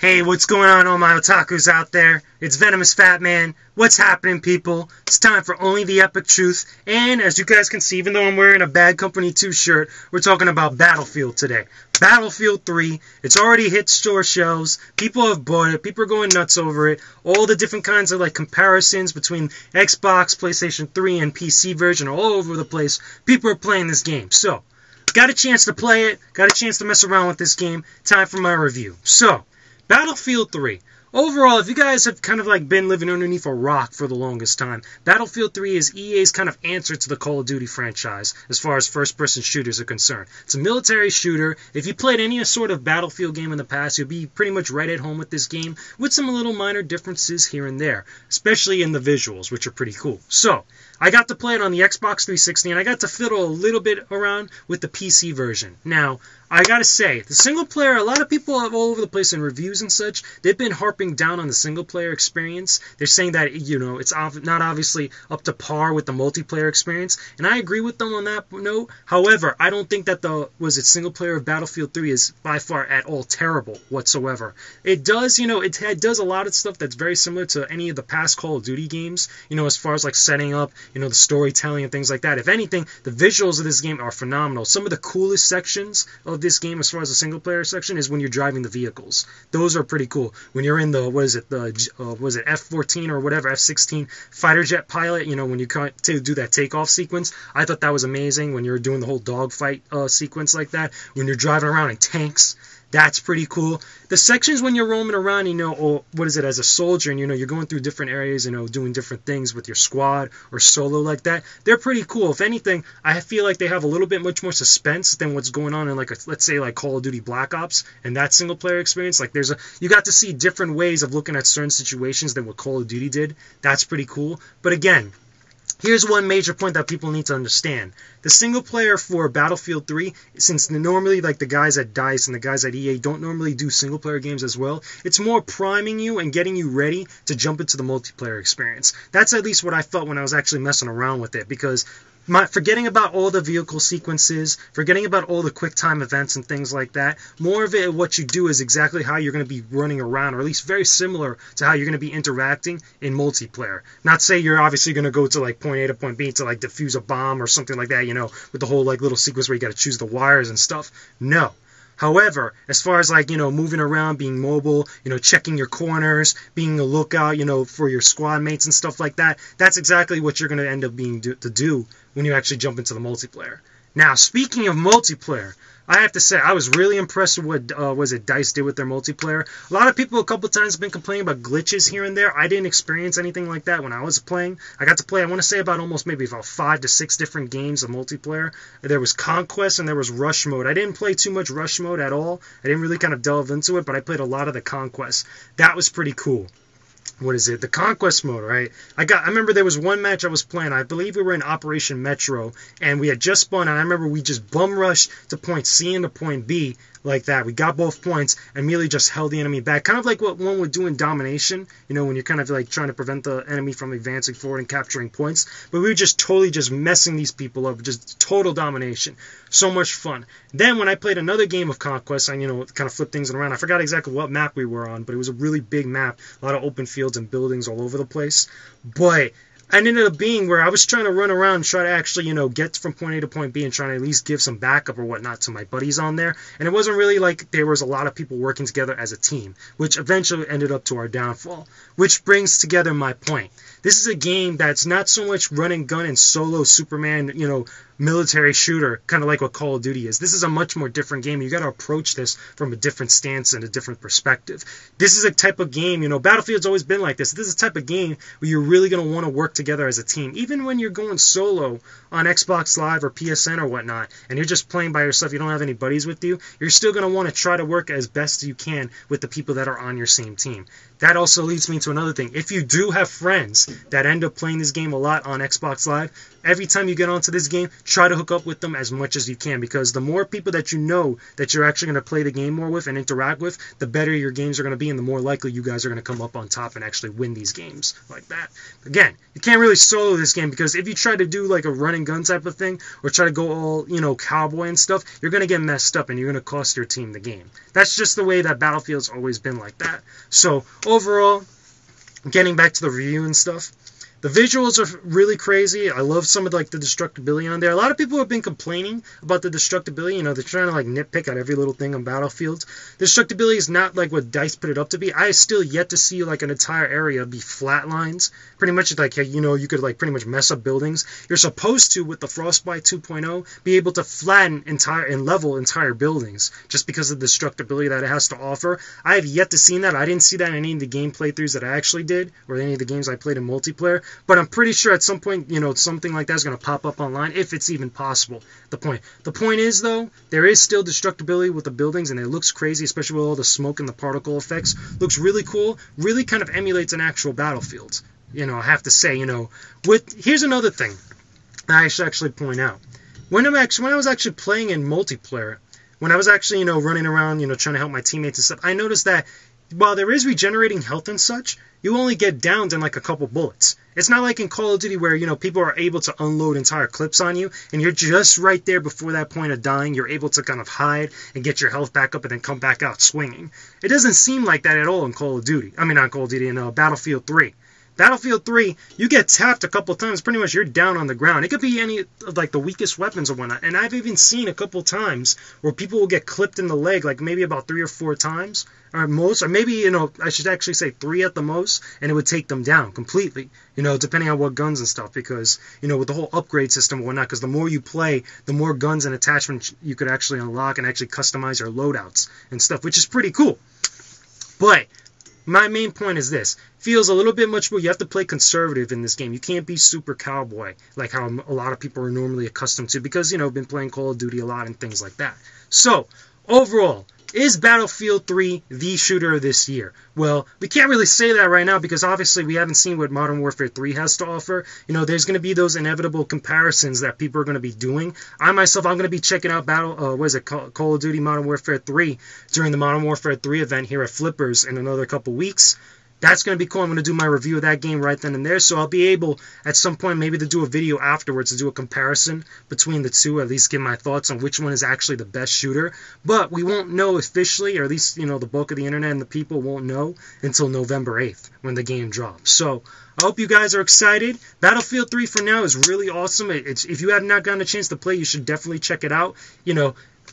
Hey, what's going on, all my otakus out there? It's Venomousfatman. What's happening, people? It's time for Only the Epic Truth. And as you guys can see, even though I'm wearing a Bad Company 2 shirt, we're talking about Battlefield today. Battlefield 3. It's already hit store shelves. People have bought it. People are going nuts over it. All the different kinds of comparisons between Xbox, PlayStation 3, and PC version are all over the place. People are playing this game. So, got a chance to play it. Got a chance to mess around with this game. Time for my review. So, Battlefield 3. Overall, if you guys have kind of been living underneath a rock for the longest time, Battlefield 3 is EA's kind of answer to the Call of Duty franchise as far as first-person shooters are concerned. It's a military shooter. If you played any sort of Battlefield game in the past, you'll be pretty much right at home with this game, with some little minor differences here and there, especially in the visuals, which are pretty cool. So, I got to play it on the Xbox 360, and I got to fiddle a little bit around with the PC version. Now, I gotta say, the single player, a lot of people all over the place in reviews and such, they've been harping down on the single player experience. They're saying that, it's not obviously up to par with the multiplayer experience, and I agree with them on that note. However, I don't think that the single player of Battlefield 3 is by far at all terrible whatsoever. It does, it does a lot of stuff that's very similar to any of the past Call of Duty games, as far as setting up, the storytelling and things like that. If anything, the visuals of this game are phenomenal. Some of the coolest sections of this game as far as the single player section is when you're driving the vehicles. Those are pretty cool. When you're in the F-14 or whatever, F-16 fighter jet pilot, when you do that takeoff sequence, I thought that was amazing. When you're doing the whole dogfight sequence like that, when you're driving around in tanks, that's pretty cool. The sections when you're roaming around, as a soldier, and you're going through different areas, doing different things with your squad or solo like that, they're pretty cool. If anything, I feel like they have a little bit much more suspense than what's going on in let's say Call of Duty Black Ops and that single player experience. You got to see different ways of looking at certain situations than what Call of Duty did. That's pretty cool. But again, here's one major point that people need to understand. The single player for Battlefield 3, since normally the guys at DICE and the guys at EA don't normally do single player games as well, it's more priming you and getting you ready to jump into the multiplayer experience. That's at least what I felt when I was actually messing around with it, because forgetting about all the vehicle sequences, forgetting about all the quick time events and things like that, more of it, what you do is exactly how you're going to be running around, or at least very similar to how you're going to be interacting in multiplayer. Not say you're obviously going to go to point A to point B to defuse a bomb or something like that, with the whole little sequence where you got to choose the wires and stuff. No. However, as far as moving around, being mobile, checking your corners, being a lookout, for your squad mates and stuff like that, that's exactly what you're going to end up being to do when you actually jump into the multiplayer. Now, speaking of multiplayer, I have to say, I was really impressed with what DICE did with their multiplayer. A lot of people a couple times have been complaining about glitches here and there. I didn't experience anything like that when I was playing. I got to play, I want to say, about 5 to 6 different games of multiplayer. There was Conquest and there was Rush Mode. I didn't play too much Rush Mode at all. I didn't really kind of delve into it, but I played a lot of the Conquest. That was pretty cool. The Conquest mode, right? I remember there was one match I was playing. I believe we were in Operation Metro, and we had just spawned, and I remember we just bum rushed to point C and to point B like that. We got both points and immediately just held the enemy back. Kind of like what one would do in Domination, when you're kind of trying to prevent the enemy from advancing forward and capturing points. But we were just totally just messing these people up, just total domination. So much fun. Then when I played another game of Conquest, I, kind of flipped things around. I forgot exactly what map we were on, but it was a really big map, a lot of open fields and buildings all over the place. But it ended up being where I was trying to run around and try to actually, get from point A to point B and trying to at least give some backup or whatnot to my buddies on there. And it wasn't really there was a lot of people working together as a team, which eventually ended up to our downfall. Which brings together my point. This is a game that's not so much run and gun and solo Superman, military shooter, kind of like what Call of Duty is. This is a much more different game. You got to approach this from a different stance and a different perspective. This is a type of game, Battlefield's always been like this. This is a type of game where you're really going to want to work together as a team. Even when you're going solo on Xbox Live or PSN or whatnot, and you're just playing by yourself, you don't have any buddies with you, you're still going to want to try to work as best you can with the people that are on your same team. That also leads me to another thing. If you do have friends that end up playing this game a lot on Xbox Live, every time you get onto this game, try to hook up with them as much as you can, because the more people that you know that you're actually going to play the game more with and interact with, the better your games are going to be, and the more likely you guys are going to come up on top and actually win these games like that. Again, you can't really solo this game, because if you try to do like a run and gun type of thing, or try to go all, cowboy and stuff, you're going to get messed up and you're going to cost your team the game. That's just the way that Battlefield's always been like that. So overall, getting back to the review and stuff, the visuals are really crazy. I love some of like the destructibility on there. A lot of people have been complaining about the destructibility. They're trying to like nitpick at every little thing on Battlefield. The destructibility is not like what DICE put it up to be. I still yet to see like an entire area be flat lines. Pretty much like, you could like pretty much mess up buildings. You're supposed to, with the Frostbite 2.0, be able to flatten and level entire buildings just because of the destructibility that it has to offer. I have yet to see that. I didn't see that in any of the game playthroughs that I actually did, or any of the games I played in multiplayer. But I'm pretty sure at some point, something like that is going to pop up online, if it's even possible. The point is, though, there is still destructibility with the buildings, and it looks crazy, especially with all the smoke and the particle effects. Looks really cool. Really kind of emulates an actual Battlefield. I have to say, here's another thing I should actually point out. When I was actually playing in multiplayer, when I was actually, running around, trying to help my teammates and stuff, I noticed that while there is regenerating health and such, you only get downed in like a couple bullets. It's not like in Call of Duty where, people are able to unload entire clips on you, and you're just right there before that point of dying. You're able to kind of hide and get your health back up and then come back out swinging. It doesn't seem like that at all in Call of Duty. I mean, not Call of Duty, in Battlefield 3. Battlefield 3, you get tapped a couple times, pretty much you're down on the ground. It could be any of like the weakest weapons or whatnot. And I've even seen a couple times where people will get clipped in the leg, like maybe about 3 or 4 times, or most, or maybe, I should actually say 3 at the most, and it would take them down completely, depending on what guns and stuff, because, with the whole upgrade system and whatnot, because the more you play, the more guns and attachments you could actually unlock and actually customize your loadouts and stuff, which is pretty cool. But my main point is this. Feels a little bit much more. You have to play conservative in this game. You can't be super cowboy like how a lot of people are normally accustomed to, because, been playing Call of Duty a lot and things like that. So, overall, is Battlefield 3 the shooter of this year? Well, we can't really say that right now, because obviously we haven't seen what Modern Warfare 3 has to offer. There's going to be those inevitable comparisons that people are going to be doing. I'm going to be checking out Call of Duty Modern Warfare 3 during the Modern Warfare 3 event here at Flippers in another couple weeks. That's going to be cool. I'm going to do my review of that game right then and there, so I'll be able at some point maybe to do a video afterwards to do a comparison between the two, at least give my thoughts on which one is actually the best shooter. But we won't know officially, or at least, the bulk of the internet and the people won't know until November 8th when the game drops. So I hope you guys are excited. Battlefield 3 for now is really awesome. If you have not gotten a chance to play, you should definitely check it out.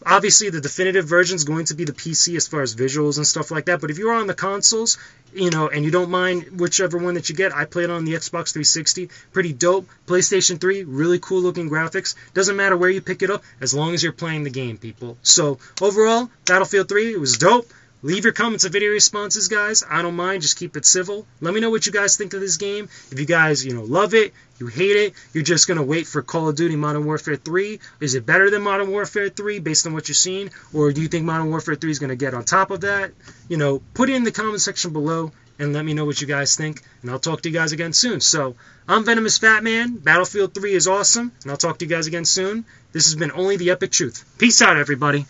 Obviously, the definitive version is going to be the PC as far as visuals and stuff like that. But if you're on the consoles, and you don't mind whichever one that you get, I played on the Xbox 360. Pretty dope. PlayStation 3, really cool looking graphics. Doesn't matter where you pick it up, as long as you're playing the game, people. So, overall, Battlefield 3, it was dope. Leave your comments and video responses, guys. I don't mind. Just keep it civil. Let me know what you guys think of this game. If you guys, love it, you hate it, you're just going to wait for Call of Duty Modern Warfare 3. Is it better than Modern Warfare 3 based on what you've seen? Or do you think Modern Warfare 3 is going to get on top of that? Put it in the comment section below and let me know what you guys think. And I'll talk to you guys again soon. So, I'm Venomousfatman. Battlefield 3 is awesome. And I'll talk to you guys again soon. This has been Only the Epic Truth. Peace out, everybody.